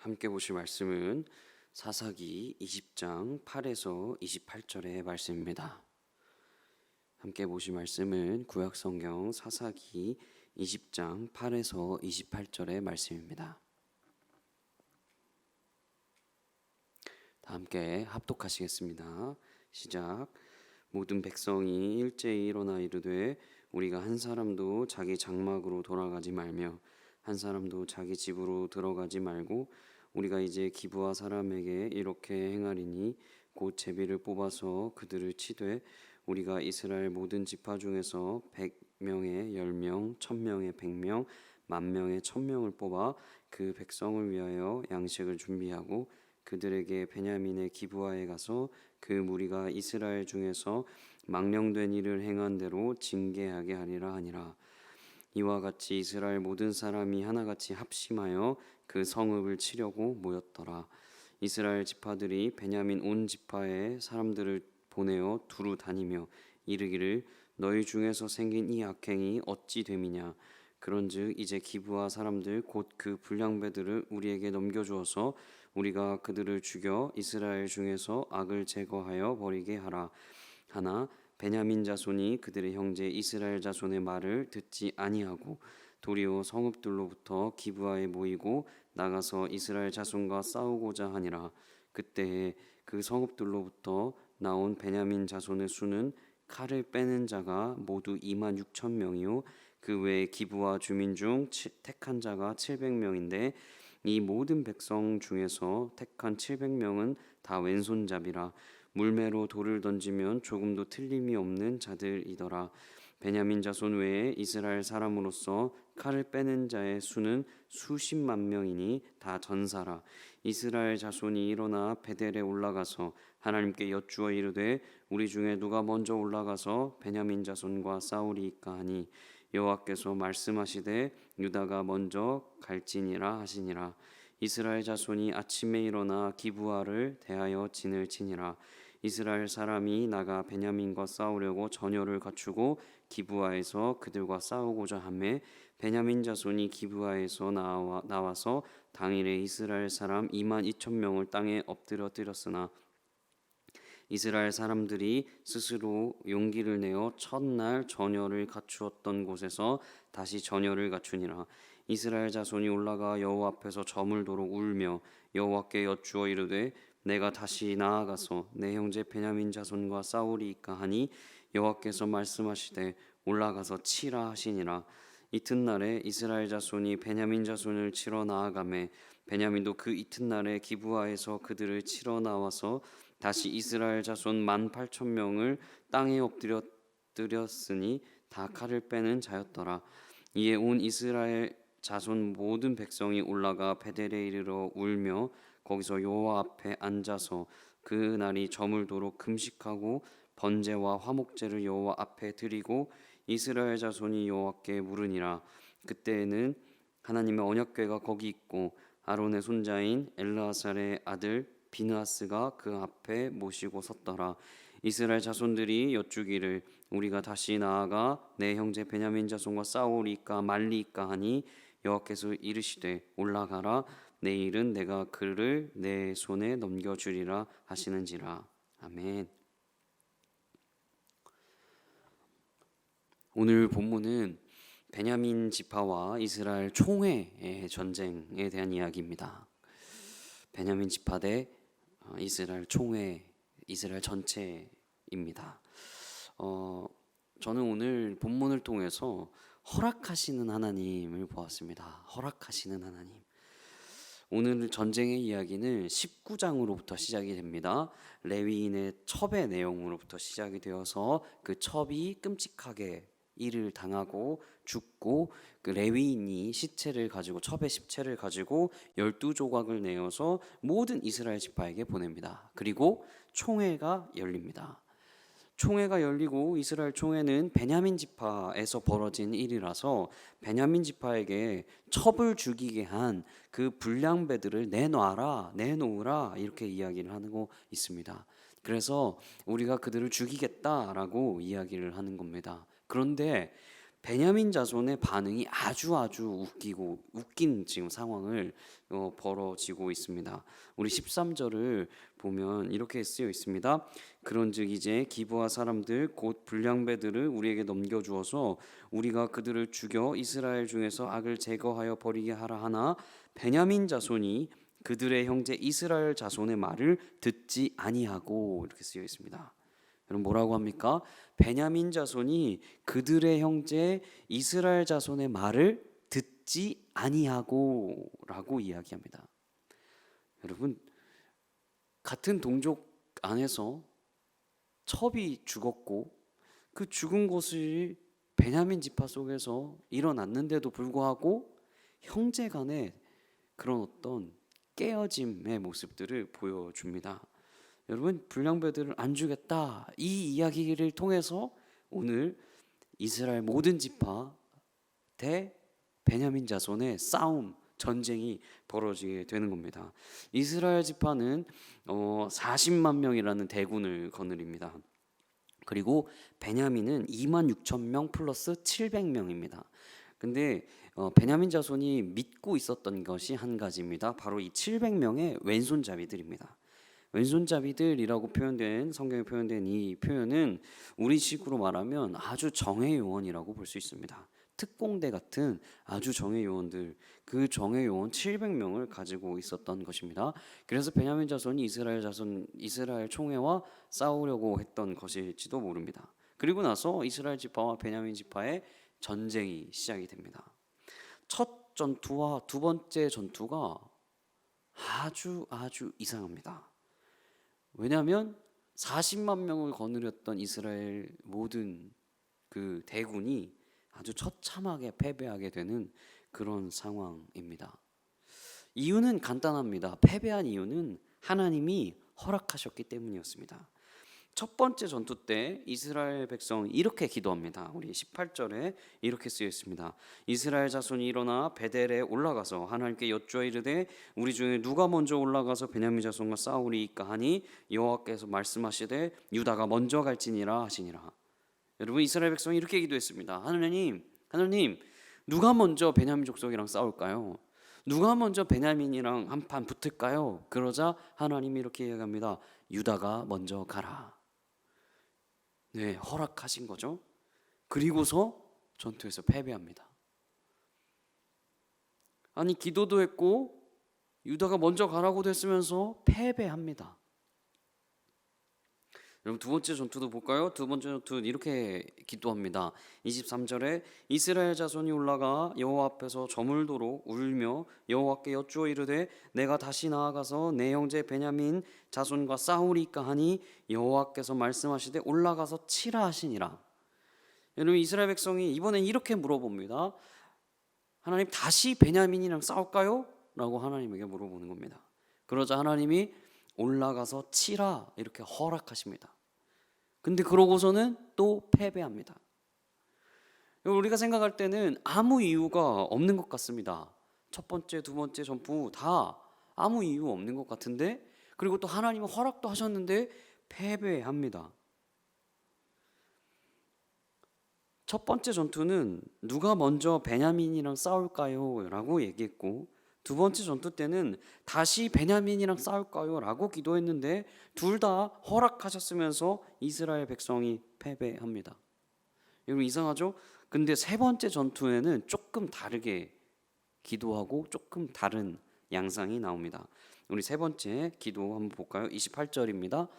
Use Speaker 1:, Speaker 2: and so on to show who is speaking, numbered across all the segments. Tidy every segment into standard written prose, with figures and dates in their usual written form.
Speaker 1: 함께 보실 말씀은 사사기 20장 8에서 28절의 말씀입니다. 함께 보실 말씀은 구약성경 사사기 20장 8에서 28절의 말씀입니다. 다 함께 합독하시겠습니다. 시작. 모든 백성이 일제히 일어나 이르되 우리가 한 사람도 자기 장막으로 돌아가지 말며 한 사람도 자기 집으로 들어가지 말고 우리가 이제 기브아 사람에게 이렇게 행하리니 곧 제비를 뽑아서 그들을 치되 우리가 이스라엘 모든 지파 중에서 100명에 10명, 1000명에 100명, 10,000명에 1000명을 뽑아 그 백성을 위하여 양식을 준비하고 그들에게 베냐민의 기브아에 가서 그 무리가 이스라엘 중에서 망령된 일을 행한 대로 징계하게 하리라 하니라. 이와 같이 이스라엘 모든 사람이 하나같이 합심하여 그 성읍을 치려고 모였더라. 이스라엘 지파들이 베냐민 온 지파의 사람들을 보내어 두루 다니며 이르기를 너희 중에서 생긴 이 악행이 어찌 됨이냐. 그런즉 이제 기브아 사람들 곧 그 불량배들을 우리에게 넘겨주어서 우리가 그들을 죽여 이스라엘 중에서 악을 제거하여 버리게 하라. 하나 베냐민 자손이 그들의 형제 이스라엘 자손의 말을 듣지 아니하고 도리어 성읍들로부터 기브아에 모이고 나가서 이스라엘 자손과 싸우고자 하니라. 그때에 그 성읍들로부터 나온 베냐민 자손의 수는 칼을 빼는 자가 모두 26,000명이요 그 외에 기브아 주민 중 택한 자가 700명인데 이 모든 백성 중에서 택한 700명은 다 왼손잡이라. 물매로 돌을 던지면 조금도 틀림이 없는 자들이더라. 베냐민 자손 외에 이스라엘 사람으로서 칼을 빼는 자의 수는 수십만 명이니 다 전사라. 이스라엘 자손이 일어나 베델에 올라가서 하나님께 여쭈어 이르되 우리 중에 누가 먼저 올라가서 베냐민 자손과 싸우리이까 하니 여호와께서 말씀하시되 유다가 먼저 갈지니라 하시니라. 이스라엘 자손이 아침에 일어나 기브아를 대하여 진을 치니라. 이스라엘 사람이 나가 베냐민과 싸우려고 전열을 갖추고 기브아에서 그들과 싸우고자 하매 베냐민 자손이 기브아에서 나와서 당일에 이스라엘 사람 22,000명을 땅에 엎드려 뜨렸으나 이스라엘 사람들이 스스로 용기를 내어 첫날 전열을 갖추었던 곳에서 다시 전열을 갖추니라. 이스라엘 자손이 올라가 여호와 앞에서 저물도록 울며 여호와께 여쭈어 이르되 내가 다시 나아가서 내 형제 베냐민 자손과 싸우리이까 하니 여호와께서 말씀하시되 올라가서 치라 하시니라. 이튿날에 이스라엘 자손이 베냐민 자손을 치러 나아가매 베냐민도 그 이튿날에 기브아에서 그들을 치러 나와서 다시 이스라엘 자손 18,000명을 땅에 엎드렸으니 다 칼을 빼는 자였더라. 이에 온 이스라엘 자손 모든 백성이 올라가 베델에 이르러 울며 거기서 여호와 앞에 앉아서 그 날이 저물도록 금식하고 번제와 화목제를 여호와 앞에 드리고 이스라엘 자손이 여호와께 물으니라. 그때에는 하나님의 언약궤가 거기 있고 아론의 손자인 엘르아살의 아들 비느하스가 그 앞에 모시고 섰더라. 이스라엘 자손들이 여쭈기를 우리가 다시 나아가 내 형제 베냐민 자손과 싸우리까 말리까 하니 여호와께서 이르시되 올라가라. 내일은 내가 그를 내 손에 넘겨주리라 하시는지라. 아멘. 오늘 본문은 베냐민 지파와 이스라엘 총회의 전쟁에 대한 이야기입니다. 베냐민 지파 대 이스라엘 총회, 이스라엘 전체입니다. 저는 오늘 본문을 통해서 허락하시는 하나님을 보았습니다. 허락하시는 하나님. 오늘 전쟁의 이야기는 19장으로부터 시작이 됩니다. 레위인의 첩의 내용으로부터 시작이 되어서 그 첩이 끔찍하게 일을 당하고 죽고 그 레위인이 시체를 가지고 첩의 시체를 가지고 12조각을 내어서 모든 이스라엘 지파에게 보냅니다. 그리고 총회가 열립니다. 총회가 열리고 이스라엘 총회는 베냐민 지파에서 벌어진 일이라서 베냐민 지파에게 첩을 죽이게 한 그 불량배들을 내놓으라 이렇게 이야기를 하고 있습니다. 그래서 우리가 그들을 죽이겠다라고 이야기를 하는 겁니다. 그런데 베냐민 자손의 반응이 아주 웃긴 지금 상황을 벌어지고 있습니다. 우리 13절을 보면 이렇게 쓰여 있습니다. 그런즉 이제 기브아 사람들 곧 불량배들을 우리에게 넘겨주어서 우리가 그들을 죽여 이스라엘 중에서 악을 제거하여 버리게 하라 하나 베냐민 자손이 그들의 형제 이스라엘 자손의 말을 듣지 아니하고, 이렇게 쓰여 있습니다. 여러분 뭐라고 합니까? 베냐민 자손이 그들의 형제 이스라엘 자손의 말을 듣지 아니하고 라고 이야기합니다. 여러분 같은 동족 안에서 첩이 죽었고 그 죽은 것이 베냐민 지파 속에서 일어났는데도 불구하고 형제 간에 그런 어떤 깨어짐의 모습들을 보여줍니다. 여러분 불량배들을 안 주겠다, 이 이야기를 통해서 오늘 이스라엘 모든 지파 대 베냐민 자손의 싸움, 전쟁이 벌어지게 되는 겁니다. 이스라엘 지파는 40만 명이라는 대군을 거느립니다. 그리고 베냐민은 2만 6천 명 플러스 700명입니다. 근데 베냐민 자손이 믿고 있었던 것이 한 가지입니다. 바로 이 700명의 왼손잡이들입니다. 왼손잡이들이라고 표현된, 성경에 표현된 이 표현은 우리식으로 말하면 아주 정예 요원이라고 볼 수 있습니다. 특공대 같은 아주 정예 요원들, 그 정예 요원 700명을 가지고 있었던 것입니다. 그래서 베냐민 자손이 이스라엘 총회와 싸우려고 했던 것일지도 모릅니다. 그리고 나서 이스라엘 지파와 베냐민 지파의 전쟁이 시작이 됩니다. 첫 전투와 두 번째 전투가 아주 이상합니다. 왜냐하면 40만 명을 거느렸던 이스라엘 모든 그 대군이 아주 처참하게 패배하게 되는 그런 상황입니다. 이유는 간단합니다. 패배한 이유는 하나님이 허락하셨기 때문이었습니다. 첫 번째 전투 때 이스라엘 백성이 이렇게 기도합니다. 우리 18절에 이렇게 쓰여 있습니다. 이스라엘 자손이 일어나 베델에 올라가서 하나님께 여쭈어 이르되 우리 중에 누가 먼저 올라가서 베냐민 자손과 싸우리이까 하니 여호와께서 말씀하시되 유다가 먼저 갈지니라 하시니라. 여러분 이스라엘 백성이 이렇게 기도했습니다. 하나님 누가 먼저 베냐민 족속이랑 싸울까요? 누가 먼저 베냐민이랑 한판 붙을까요? 그러자 하나님이 이렇게 이야기합니다. 유다가 먼저 가라. 네, 허락하신 거죠. 그리고서 전투에서 패배합니다. 아니 기도도 했고 유다가 먼저 가라고도 했으면서 패배합니다. 여러분 두 번째 전투도 볼까요? 두 번째 전투는 이렇게 기도합니다. 23절에 이스라엘 자손이 올라가 여호와 앞에서 저물도록 울며 여호와께 여쭈어 이르되 내가 다시 나아가서 내 형제 베냐민 자손과 싸우리까 하니 여호와께서 말씀하시되 올라가서 치라 하시니라. 여러분 이스라엘 백성이 이번엔 이렇게 물어봅니다. 하나님 다시 베냐민이랑 싸울까요? 라고 하나님에게 물어보는 겁니다. 그러자 하나님이 올라가서 치라 이렇게 허락하십니다. 근데 그러고서는 또 패배합니다. 우리가 생각할 때는 아무 이유가 없는 것 같습니다. 첫 번째, 두 번째 전부 다 아무 이유 없는 것 같은데, 그리고 또 하나님은 허락도 하셨는데 패배합니다. 첫 번째 전투는 누가 먼저 베냐민이랑 싸울까요? 라고 얘기했고, 두 번째 전투 때는 다시 베냐민이랑 싸울까요? 라고 기도했는데 둘 다 허락하셨으면서 이스라엘 백성이 패배합니다. 여러분 이상하죠? 근데 세 번째 전투에는 조금 다르게 기도하고 조금 다른 양상이 나옵니다. 우리 세 번째 기도 한번 볼까요? 28절입니다.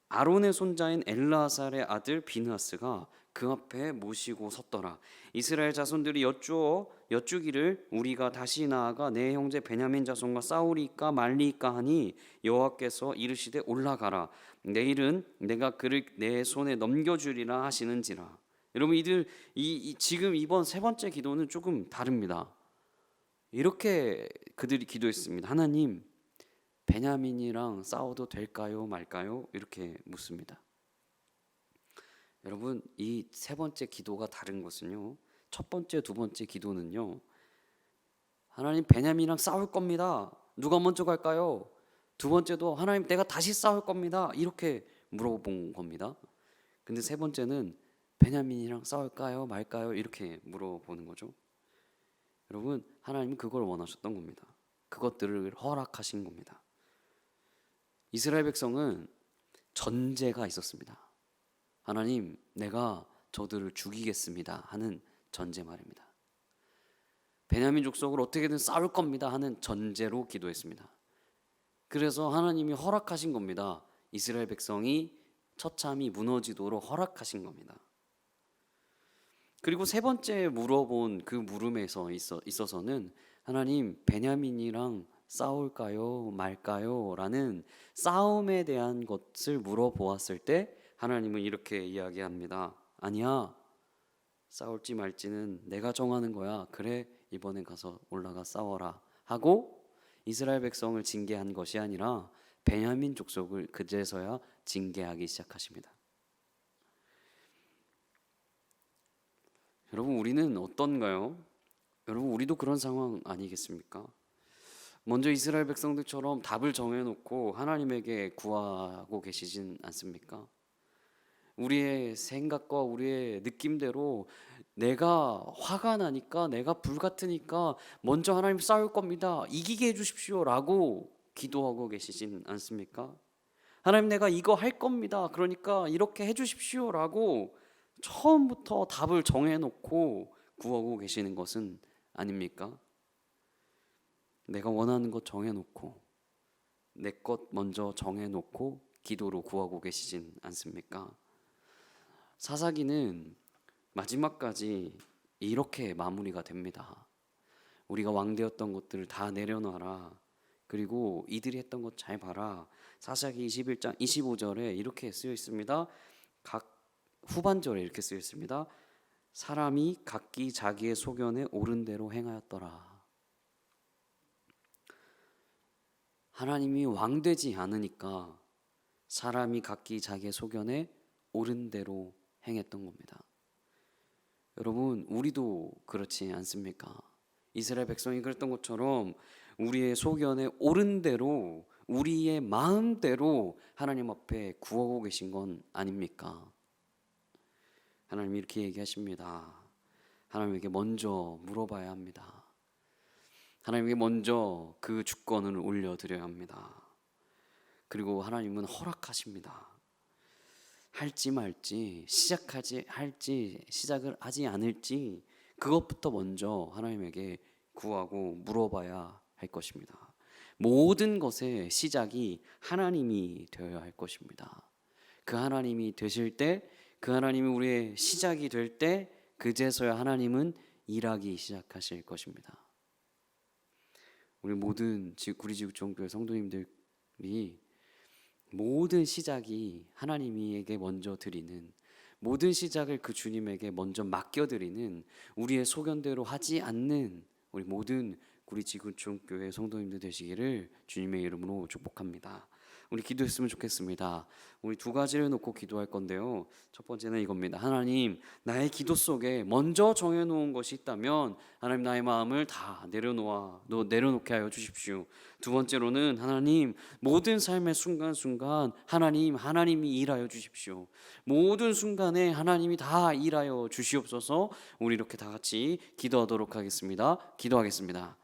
Speaker 1: 아론의 손자인 엘라살의 아들 비느하스가 그 앞에 모시고 섰더라. 이스라엘 자손들이 여쭈기를 우리가 다시 나아가 내 형제 베냐민 자손과 싸우리까 말리까 하니 여호와께서 이르시되 올라가라. 내일은 내가 그를 내 손에 넘겨주리라 하시는지라. 여러분 지금 이번 세 번째 기도는 조금 다릅니다. 이렇게 그들이 기도했습니다. 하나님 베냐민이랑 싸워도 될까요 말까요? 이렇게 묻습니다. 여러분 이 세 번째 기도가 다른 것은요, 첫 번째, 두 번째 기도는요, 하나님 베냐민이랑 싸울 겁니다. 누가 먼저 갈까요? 두 번째도 하나님 내가 다시 싸울 겁니다. 이렇게 물어본 겁니다. 근데 세 번째는 베냐민이랑 싸울까요 말까요? 이렇게 물어보는 거죠. 여러분, 하나님은 그걸 원하셨던 겁니다. 그것들을 허락하신 겁니다. 이스라엘 백성은 전제가 있었습니다. 하나님, 내가 저들을 죽이겠습니다 하는 전제 말입니다. 베냐민 족속을 어떻게든 싸울 겁니다 하는 전제로 기도했습니다. 그래서 하나님이 허락하신 겁니다. 이스라엘 백성이 처참히 무너지도록 허락하신 겁니다. 그리고 세 번째 물어본 그 물음에서 있어서는 하나님, 베냐민이랑 싸울까요 말까요? 라는 싸움에 대한 것을 물어보았을 때 하나님은 이렇게 이야기합니다. 아니야, 싸울지 말지는 내가 정하는 거야. 그래, 이번엔 가서 올라가 싸워라 하고 이스라엘 백성을 징계한 것이 아니라 베냐민 족속을 그제서야 징계하기 시작하십니다. 여러분, 우리는 어떤가요? 여러분, 우리도 그런 상황 아니겠습니까? 먼저 이스라엘 백성들처럼 답을 정해놓고 하나님에게 구하고 계시진 않습니까? 우리의 생각과 우리의 느낌대로 내가 화가 나니까, 내가 불같으니까 먼저 하나님 싸울 겁니다, 이기게 해주십시오 라고 기도하고 계시진 않습니까? 하나님, 내가 이거 할 겁니다, 그러니까 이렇게 해주십시오 라고 처음부터 답을 정해놓고 구하고 계시는 것은 아닙니까? 내가 원하는 것 정해놓고 내 것 먼저 정해놓고 기도로 구하고 계시진 않습니까? 사사기는 마지막까지 이렇게 마무리가 됩니다. 우리가 왕되었던 것들을 다 내려놔라. 그리고 이들이 했던 것 잘 봐라. 사사기 21장 25절에 이렇게 쓰여 있습니다. 각 후반절에 이렇게 쓰여 있습니다. 사람이 각기 자기의 소견에 옳은 대로 행하였더라. 하나님이 왕되지 않으니까 사람이 각기 자기의 소견에 옳은 대로 행했던 겁니다. 여러분, 우리도 그렇지 않습니까? 이스라엘 백성이 그랬던 것처럼 우리의 소견에 옳은 대로, 우리의 마음대로 하나님 앞에 구하고 계신 건 아닙니까? 하나님이 이렇게 얘기하십니다. 하나님에게 먼저 물어봐야 합니다. 하나님에게 먼저 그 주권을 올려드려야 합니다. 그리고 하나님은 허락하십니다. 할지 말지, 시작을 하지 않을지 그것부터 먼저 하나님에게 구하고 물어봐야 할 것입니다. 모든 것의 시작이 하나님이 되어야 할 것입니다. 그 하나님이 되실 때, 그 하나님이 우리의 시작이 될 때, 그제서야 하나님은 일하기 시작하실 것입니다. 우리 모든 구리지구촌교회 성도님들이 모든 시작이 하나님에게 먼저 드리는, 모든 시작을 그 주님에게 먼저 맡겨드리는, 우리의 소견대로 하지 않는 우리 모든 구리지구촌교회 성도님들 되시기를 주님의 이름으로 축복합니다. 우리 기도했으면 좋겠습니다. 우리 두 가지를 놓고 기도할 건데요. 첫 번째는 이겁니다. 하나님, 나의 기도 속에 먼저 정해놓은 것이 있다면 하나님, 나의 마음을 다 내려놓게 하여 주십시오. 두 번째로는 하나님, 모든 삶의 순간순간 하나님이 일하여 주십시오. 모든 순간에 하나님이 다 일하여 주시옵소서. 우리 이렇게 다 같이 기도하도록 하겠습니다. 기도하겠습니다.